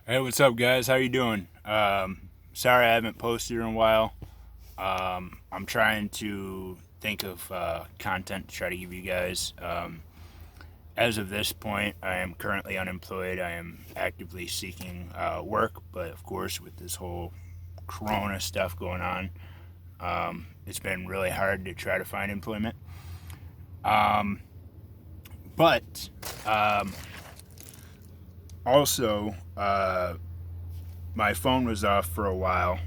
Hey, what's up, guys? How you doing? Sorry I haven't posted in a while. I'm trying to think of content to try to give you guys. As of this point, I am currently unemployed. I am actively seeking work, but of course, with this whole Corona stuff going on, it's been really hard to try to find employment. Um, but also, my phone was off for a while,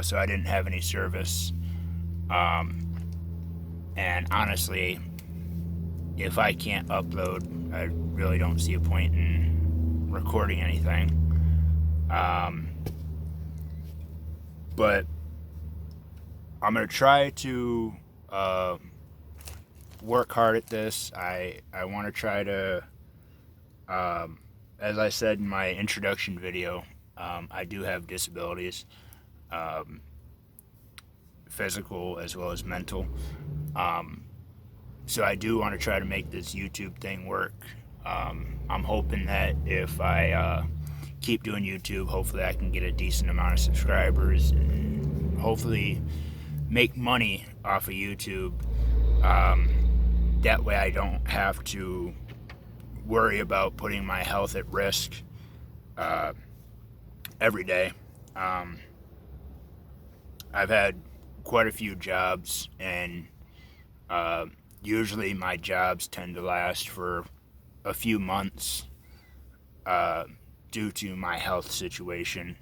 so I didn't have any service. Um, and honestly, if I can't upload, I really don't see a point in recording anything. Um, but I'm gonna try to uh, work hard at this. I want to try to, um, as I said in my introduction video, I do have disabilities, um, physical as well as mental. Um, so I do want to try to make this YouTube thing work. I'm hoping that if I keep doing YouTube, hopefully I can get a decent amount of subscribers and hopefully make money off of YouTube. Um, that way I don't have to worry about putting my health at risk uh, every day. Um, I've had quite a few jobs, and uh, usually my jobs tend to last for a few months uh, due to my health situation.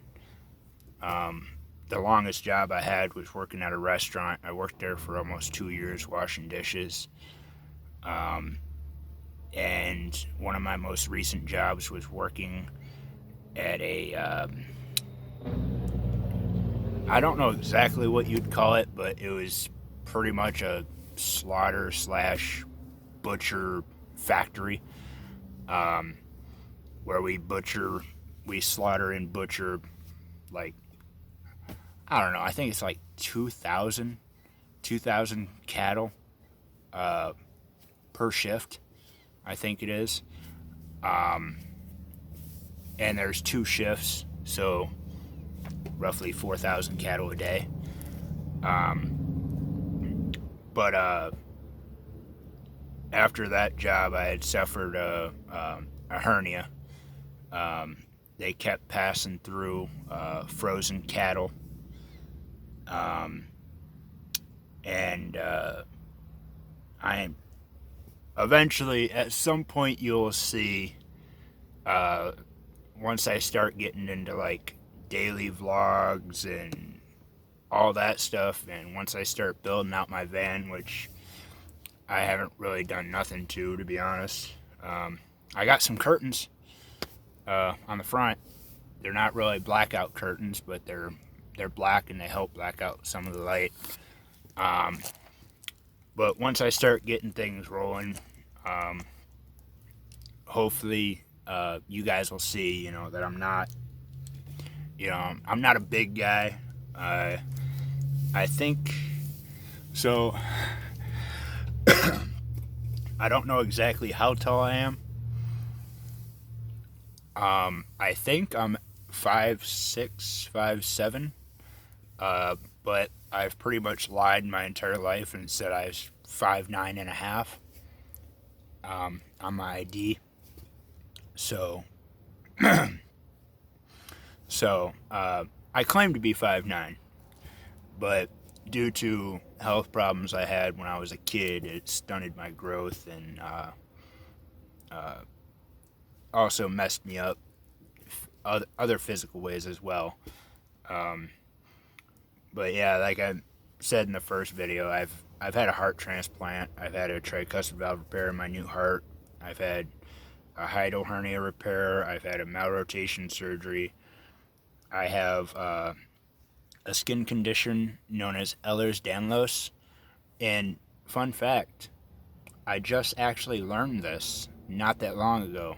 Um, the longest job I had was working at a restaurant. I worked there for almost 2 years washing dishes. Um, and one of my most recent jobs was working at a, I don't know exactly what you'd call it, but it was pretty much a slaughter slash butcher factory, um, where we slaughter and butcher, like, I don't know, I think it's like 2,000 cattle uh, per shift, I think it is. Um, and there's two shifts, so roughly 4,000 cattle a day. But after that job, I had suffered a hernia. Um, they kept passing through frozen cattle, um, and I eventually, at some point, you'll see. Uh, Once I start getting into like daily vlogs and all that stuff, and once I start building out my van, which I haven't really done nothing to be honest. I got some curtains on the front. They're not really blackout curtains, but they're black and they help black out some of the light. Um, but once I start getting things rolling, um, hopefully you guys will see, that I'm not a big guy. Uh, I think so. I don't know exactly how tall I am. I think I'm 5'6", 5'7", but I've pretty much lied my entire life and said I was 5'9" and a half on my ID. So, so I claim to be 5'9", but due to health problems I had when I was a kid, it stunted my growth and also messed me up other physical ways as well. Um, but yeah, like I said in the first video, I've had a heart transplant. I've had a tricuspid valve repair in my new heart. I've had a hiatal hernia repair. I've had a malrotation surgery. I have a skin condition known as Ehlers-Danlos. And fun fact, I just actually learned this not that long ago.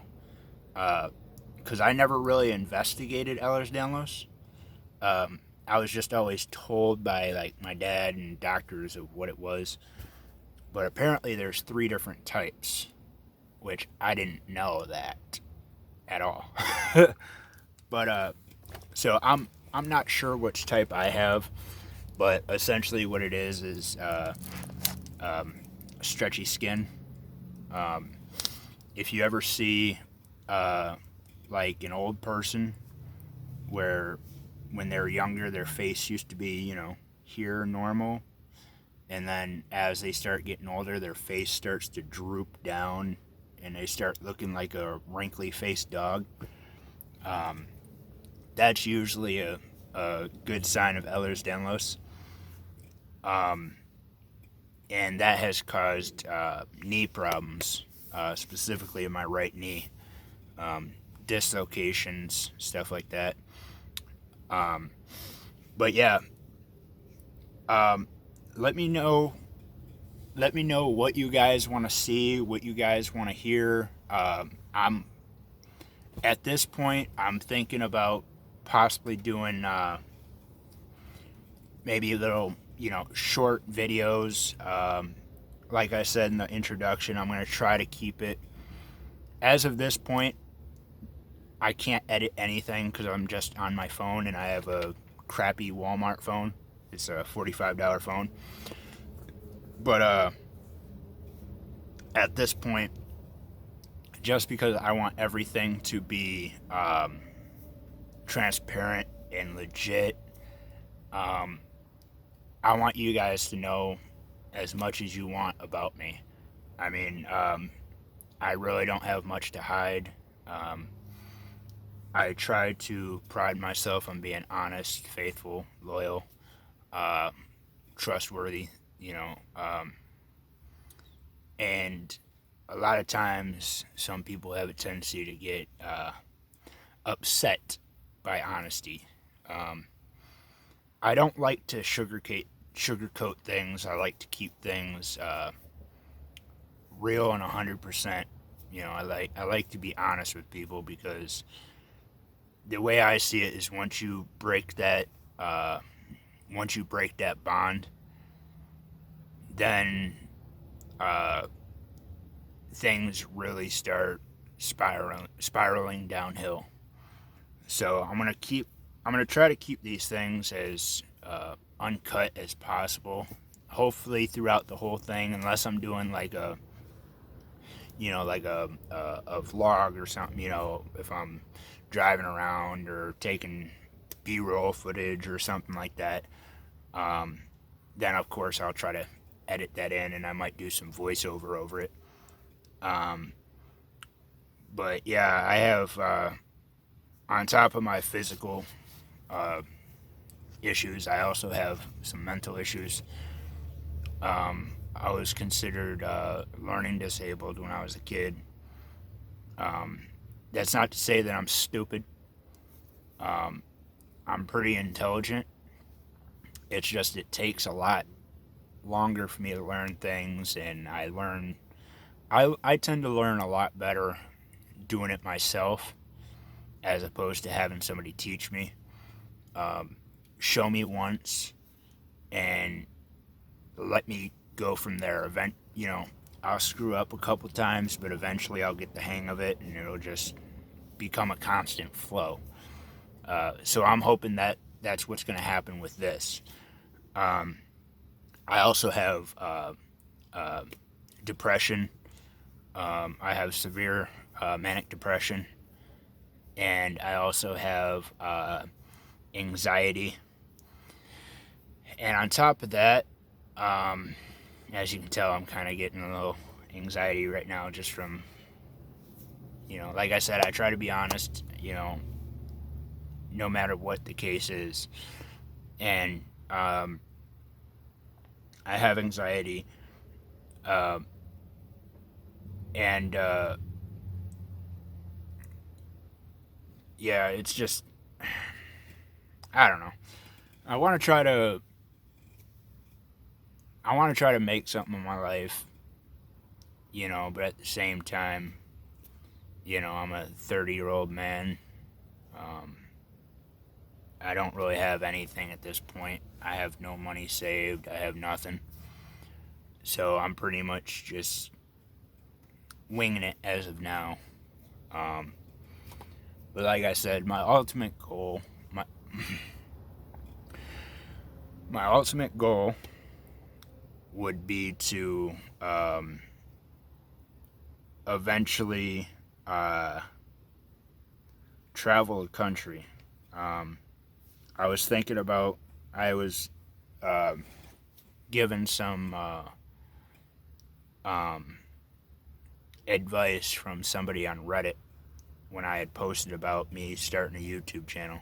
Because I never really investigated Ehlers-Danlos. I was just always told by like my dad and doctors of what it was. But apparently there's 3 different types, which I didn't know that at all. But so I'm not sure which type I have, but essentially what it is stretchy skin. If you ever see like an old person where when they're younger their face used to be, you know, here normal, and then as they start getting older their face starts to droop down and they start looking like a wrinkly faced dog, that's usually a good sign of Ehlers-Danlos. And that has caused knee problems, specifically in my right knee, dislocations, stuff like that. But yeah, let me know. Let me know what you guys want to see, what you guys want to hear. I'm at this point. I'm thinking about possibly doing maybe little, you know, short videos. Like I said in the introduction, I'm going to try to keep it. As of this point, I can't edit anything because I'm just on my phone and I have a crappy Walmart phone. It's a $45 phone. But at this point, just because I want everything to be transparent and legit, I want you guys to know as much as you want about me. I mean, I really don't have much to hide. I try to pride myself on being honest, faithful, loyal, trustworthy, you know. And a lot of times, some people have a tendency to get upset by honesty. I don't like to sugarcoat things. I like to keep things real and 100%. You know, I like to be honest with people because the way I see it is once you break that bond, then things really start spiraling downhill. So I'm gonna try to keep these things as uncut as possible. Hopefully throughout the whole thing, unless I'm doing like a, you know, like a vlog or something. You know, if I'm driving around or taking B-roll footage or something like that, then of course I'll try to edit that in, and I might do some voiceover over it. But yeah, I have on top of my physical issues, I also have some mental issues. I was considered learning disabled when I was a kid. That's not to say that I'm stupid. I'm pretty intelligent. It's just it takes a lot longer for me to learn things, and I tend to learn a lot better doing it myself as opposed to having somebody teach me. Show me once and let me go from there. You know, I'll screw up a couple times, but eventually I'll get the hang of it and it'll just become a constant flow. So I'm hoping that that's what's going to happen with this. I also have depression. I have severe manic depression, and I also have anxiety. And on top of that, as you can tell, I'm kind of getting a little anxiety right now just from, you know, like I said, I try to be honest, you know, no matter what the case is. And I have anxiety. And yeah, it's just, I don't know. I want to try to make something in my life, you know, but at the same time, you know, I'm a 30-year-old man. I don't really have anything at this point. I have no money saved. I have nothing. So I'm pretty much just winging it as of now. But like I said, my ultimate goal, my my ultimate goal would be to eventually uh, travel the country. Um, I was thinking about, I was uh, given some um, advice from somebody on Reddit when I had posted about me starting a YouTube channel.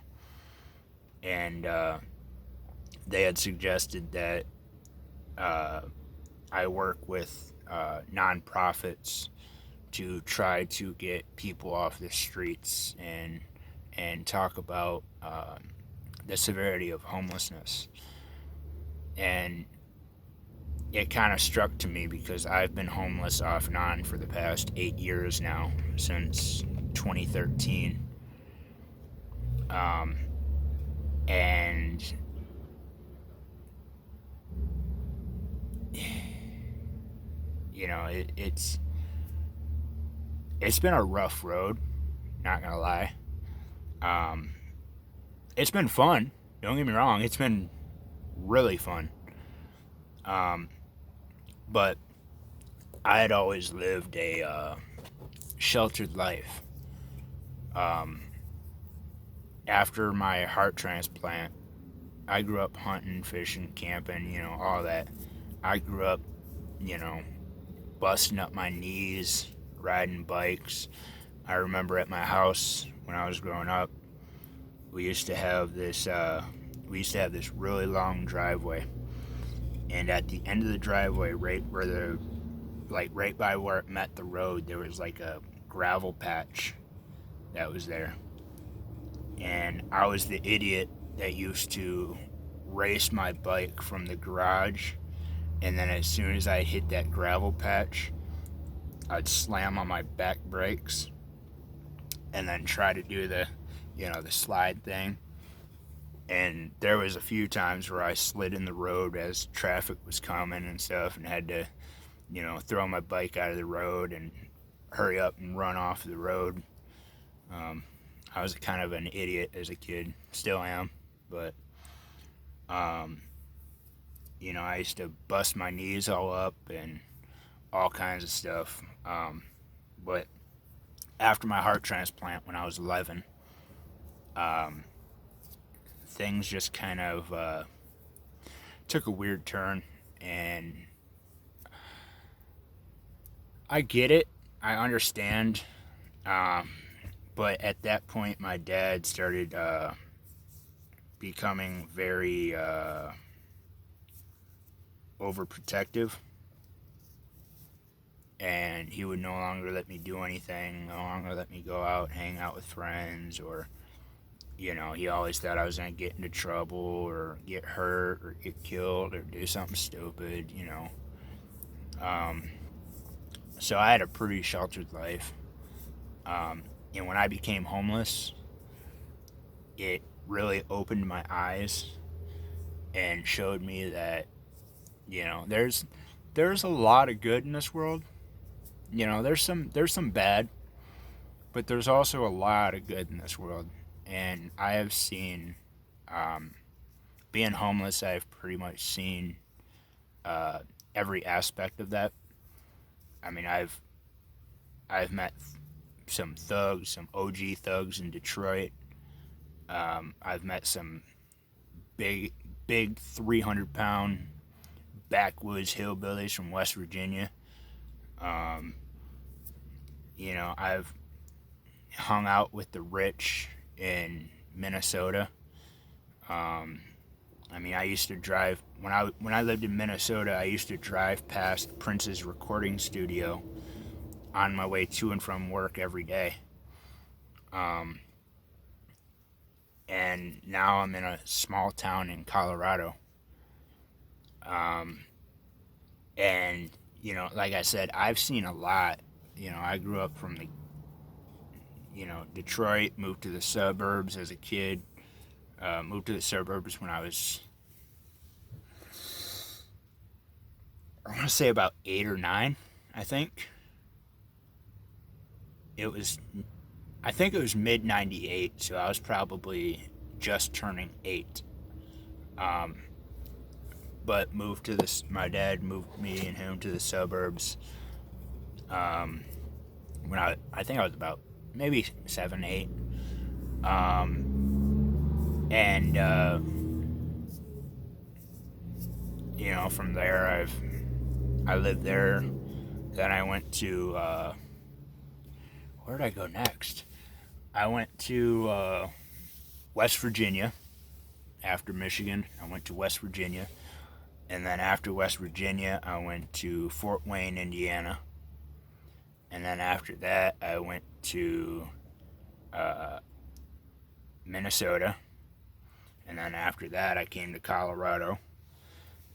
And they had suggested that uh, I work with nonprofits to try to get people off the streets and talk about the severity of homelessness. And it kind of struck to me because I've been homeless off and on for the past 8 years now, since 2013. Um, and you know, it's been a rough road, not gonna lie. Um, it's been fun. Don't get me wrong. It's been really fun. Um, but I had always lived a sheltered life. Um, After my heart transplant, I grew up hunting, fishing, camping, all that. I grew up, you know, busting up my knees, riding bikes. I remember at my house when I was growing up, we used to have this really long driveway, and at the end of the driveway, right by where it met the road, there was like a gravel patch that was there. And I was the idiot that used to race my bike from the garage, and then as soon as I hit that gravel patch, I'd slam on my back brakes and then try to do the slide thing. And there was a few times where I slid in the road as traffic was coming and stuff, and had to, throw my bike out of the road and hurry up and run off the road. Um, I was kind of an idiot as a kid, still am, but um, I used to bust my knees all up and all kinds of stuff. But after my heart transplant when I was 11, um, things just kind of took a weird turn, and I get it, I understand, but at that point, my dad started becoming very overprotective, and he would no longer let me do anything, no longer let me go out, hang out with friends, or he always thought I was going to get into trouble or get hurt or get killed or do something stupid. Um, so I had a pretty sheltered life. And when I became homeless, it really opened my eyes and showed me that, there's a lot of good in this world. There's some bad, but there's also a lot of good in this world. And I have seen, um, being homeless, I've pretty much seen every aspect of that. I mean, I've met some thugs, some OG thugs in Detroit. I've met some big, big 300-pound backwoods hillbillies from West Virginia. Um, I've hung out with the rich in Minnesota. Um, I mean, I used to drive when I lived in Minnesota. I used to drive past Prince's recording studio on my way to and from work every day. Um, and now I'm in a small town in Colorado. Um, and like I said, I've seen a lot. I grew up from the Detroit, moved to the suburbs as a kid. Moved to the suburbs when I was, I want to say, about 8 or 9. I think it was I think it was mid 98, so I was probably just turning 8. Um, but moved to this. My dad moved me and him to the suburbs. Um, when I think I was about maybe 7, 8. And from there I lived there. Then I went to where did I go next? I went to West Virginia after Michigan. I went to West Virginia, and then after West Virginia, I went to Fort Wayne, Indiana, and then after that, I went to Minnesota, and then after that, I came to Colorado.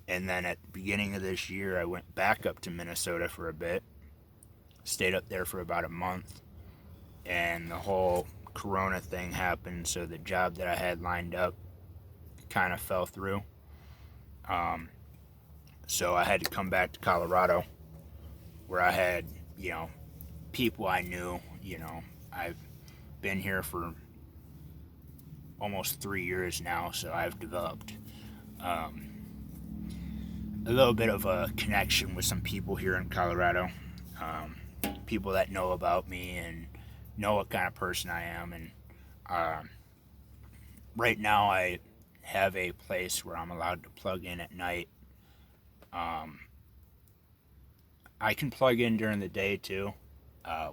And then at the beginning of this year, I went back up to Minnesota for a bit. Stayed up there for about a month. And the whole Corona thing happened, so the job that I had lined up kind of fell through. So I had to come back to Colorado, where I had, people I knew. I've been here for almost 3 years now, so I've developed a little bit of a connection with some people here in Colorado. People that know about me and know what kind of person I am. And right now I have a place where I'm allowed to plug in at night. I can plug in during the day too.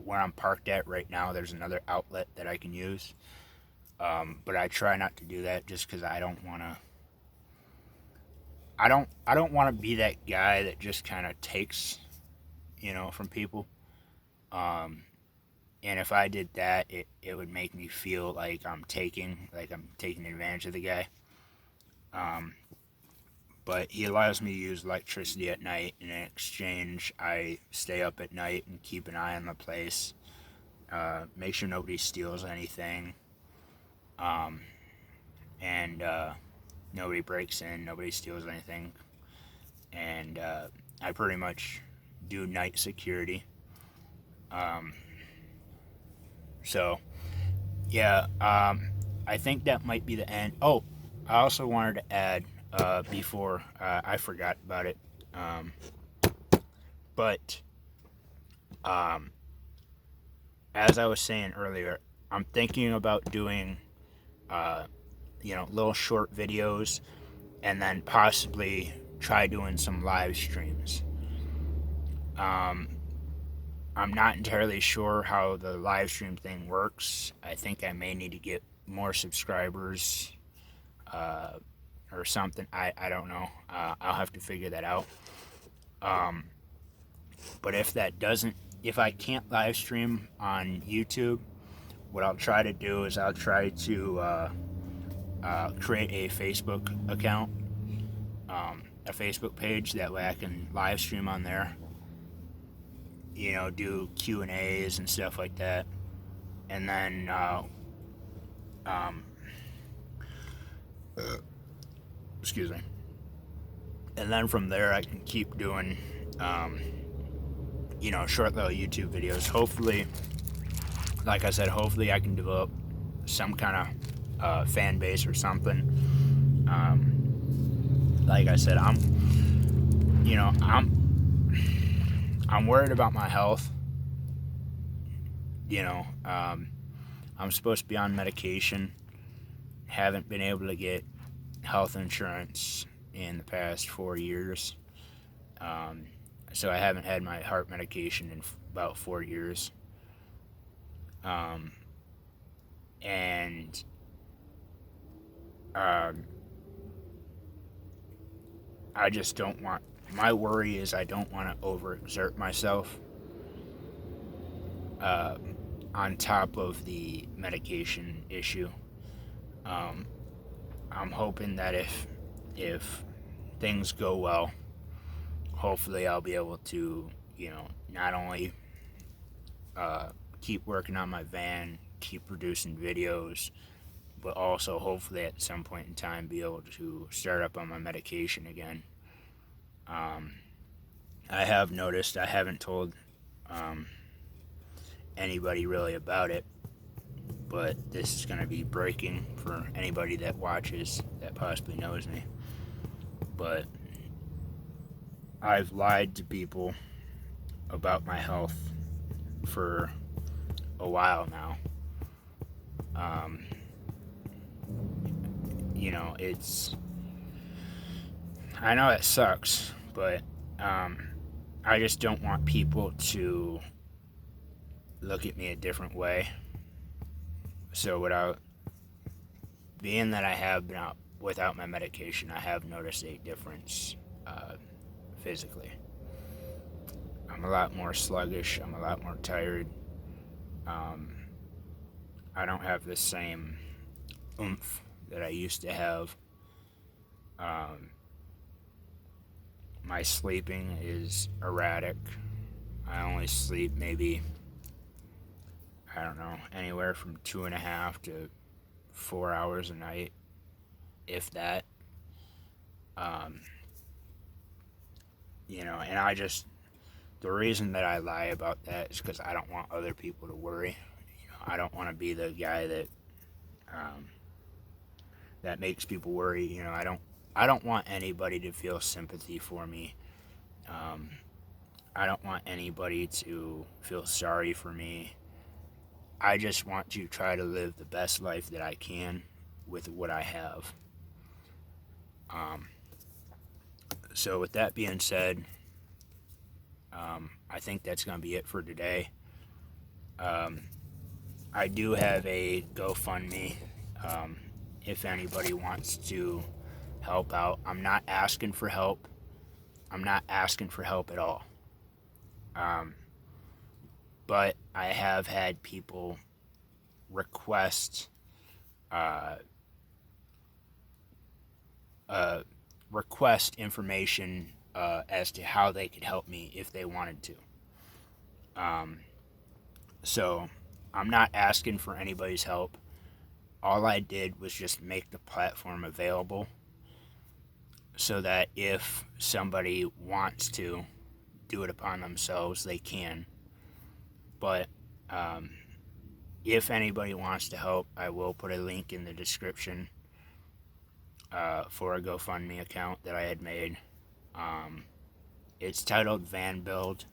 Where I'm parked at right now, there's another outlet that I can use. But I try not to do that just because I don't want to. I don't want to be that guy that just kind of takes, from people. And if I did that, it would make me feel like I'm taking advantage of the guy. But he allows me to use electricity at night, and in exchange, I stay up at night and keep an eye on the place, make sure nobody steals anything, and nobody breaks in, nobody steals anything, and I pretty much do night security. So, yeah, I think that might be the end. Oh, I also wanted to add, before I forgot about it, but as I was saying earlier, I'm thinking about doing, little short videos, and then possibly try doing some live streams. I'm not entirely sure how the live stream thing works. I think I may need to get more subscribers or something. I don't know. I'll have to figure that out. But if I can't live stream on YouTube, what I'll try to do is I'll try to create a Facebook account, a Facebook page. That way I can live stream on there. Do Q&As and stuff like that. And then, excuse me. And then from there, I can keep doing, short little YouTube videos. Hopefully, like I said, hopefully I can develop some kind of fan base or something. Like I said, I'm worried about my health. I'm supposed to be on medication. Haven't been able to get health insurance in the past 4 years. So I haven't had my heart medication in about 4 years. And I just don't want. My worry is I don't want to overexert myself on top of the medication issue. I'm hoping that if things go well, hopefully I'll be able to, not only keep working on my van, keep producing videos, but also hopefully at some point in time be able to start up on my medication again. I have noticed, I haven't told anybody really about it, but this is going to be breaking for anybody that watches that possibly knows me. But I've lied to people about my health for a while now. I know it sucks, but I just don't want people to look at me a different way. So being that I have been out without my medication, I have noticed a difference physically. I'm a lot more sluggish. I'm a lot more tired. I don't have the same oomph that I used to have. My sleeping is erratic. I only sleep maybe, I don't know, anywhere from 2.5 to 4 hours a night, if that. And the reason that I lie about that is because I don't want other people to worry. I don't want to be the guy that makes people worry. I don't want anybody to feel sympathy for me. I don't want anybody to feel sorry for me. I just want to try to live the best life that I can with what I have. So with that being said, I think that's going to be it for today. I do have a GoFundMe. If anybody wants to help out, I'm not asking for help. I'm not asking for help at all. But I have had people request information as to how they could help me if they wanted to. So I'm not asking for anybody's help. All I did was just make the platform available so that if somebody wants to do it upon themselves, they can. But if anybody wants to help, I will put a link in the description for a GoFundMe account that I had made. It's titled Van Build.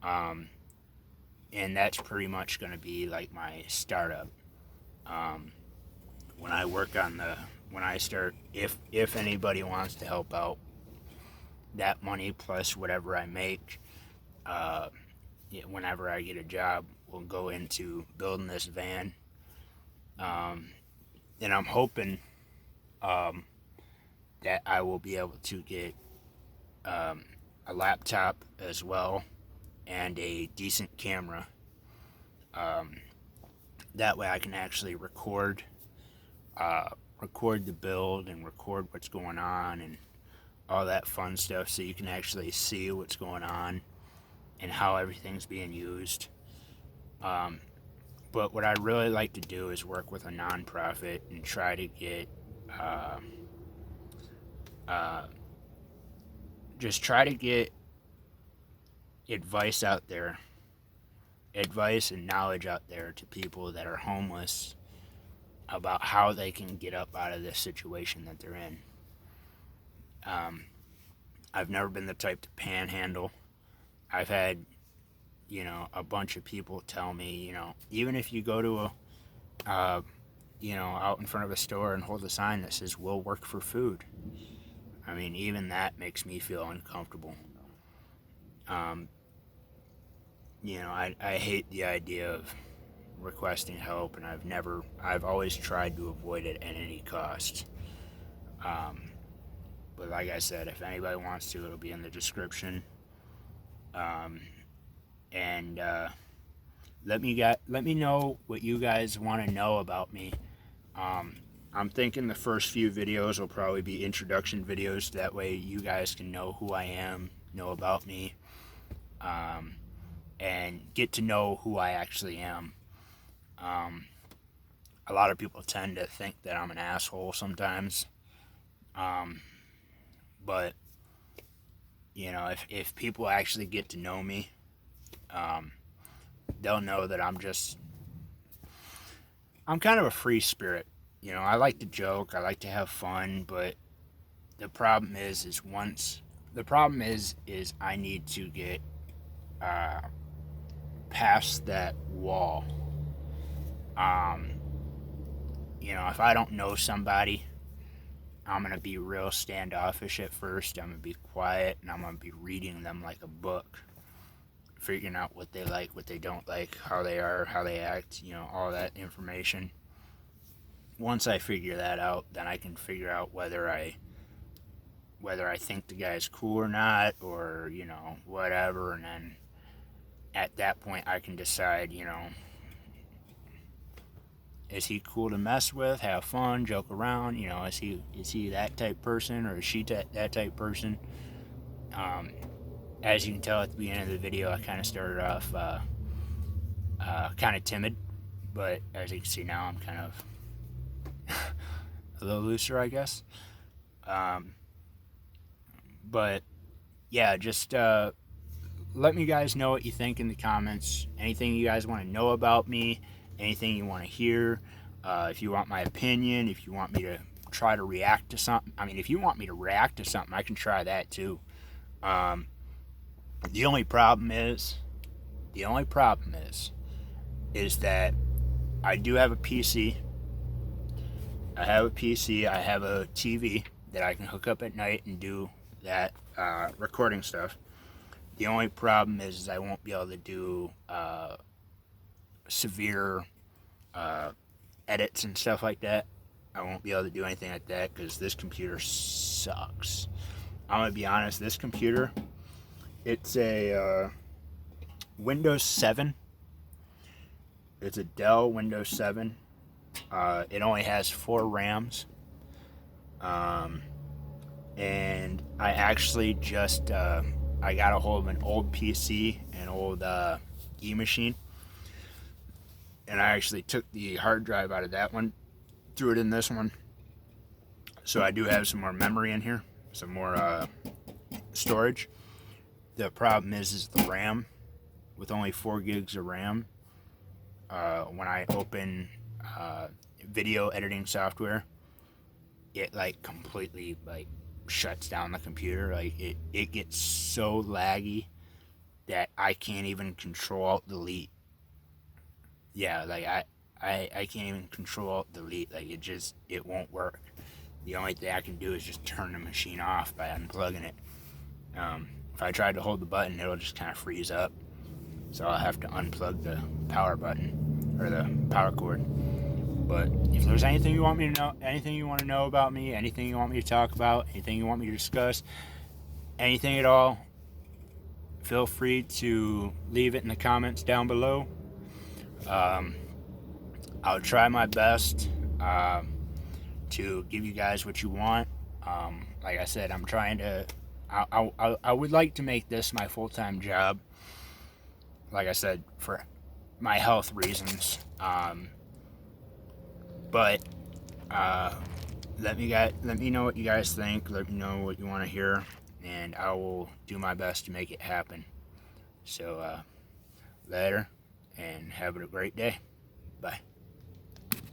And that's pretty much going to be like my startup. When I start, if anybody wants to help out, that money plus whatever I make, whenever I get a job, will go into building this van. And I'm hoping that I will be able to get a laptop as well and a decent camera. That way I can actually record the build and record what's going on and all that fun stuff, so you can actually see what's going on and how everything's being used. But what I'd really like to do is work with a nonprofit and try to get advice out there, advice and knowledge out there to people that are homeless about how they can get up out of this situation that they're in. I've never been the type to panhandle. I've had, a bunch of people tell me, even if you go to out in front of a store and hold a sign that says, "We'll work for food." I mean, even that makes me feel uncomfortable. I hate the idea of requesting help, and I've always tried to avoid it at any cost. But like I said, if anybody wants to, it'll be in the description. And let me know what you guys want to know about me. I'm thinking the first few videos will probably be introduction videos. That way you guys can know who I am, know about me, and get to know who I actually am. A lot of people tend to think that I'm an asshole sometimes. But, if people actually get to know me, they'll know that I'm just I'm kind of a free spirit. You know, I like to joke, I like to have fun, but the problem is I need to get uh, past that wall. Um, you know, if I don't know somebody, I'm gonna be real standoffish at first. I'm gonna be quiet, and I'm gonna be reading them like a book, figuring out what they like, what they don't like, how they are, how they act. You know, all that information. Once I figure that out, then I can figure out whether I think the guy's cool or not, or you know, whatever. And then at that point, I can decide, you know, is he cool to mess with, have fun, joke around? You know, is he that type person, or is she that type person? Um, as you can tell at the beginning of the video, I kind of started off kind of timid, but as you can see now, I'm kind of a little looser, I guess. Um, but yeah, just let me guys know what you think in the comments. Anything you guys want to know about me, anything you want to hear. If you want my opinion, if you want me to try to react to something. I mean, if you want me to react to something, I can try that too. Um, the only problem is, is that I do have a PC. I have a PC. I have a TV that I can hook up at night and do that recording stuff. The only problem is I won't be able to do severe edits and stuff like that. I won't be able to do anything like that because this computer sucks. I'm gonna be honest. This computer, it's a Windows 7. It's a Dell Windows 7. It only has 4 RAMs. And I actually just I got a hold of an old PC, an old e-machine, and I actually took the hard drive out of that one, threw it in this one. So I do have some more memory in here, some more storage. The problem is the RAM. With only 4 gigs of RAM, when I open video editing software, it like completely like shuts down the computer. Like it gets so laggy that I can't even control alt delete. Yeah, like I can't even control alt delete. Like it won't work. The only thing I can do is just turn the machine off by unplugging it. If I tried to hold the button, it'll just kind of freeze up. So I'll have to unplug the power button or the power cord. But if there's anything you want me to know, anything you want to know about me, anything you want me to talk about, anything you want me to discuss, anything at all, feel free to leave it in the comments down below. I'll try my best to give you guys what you want. Like I said, I'm trying to. I would like to make this my full-time job. Like I said, for my health reasons. But let me know what you guys think. Let me know what you want to hear, and I will do my best to make it happen. So later, and have a great day. Bye.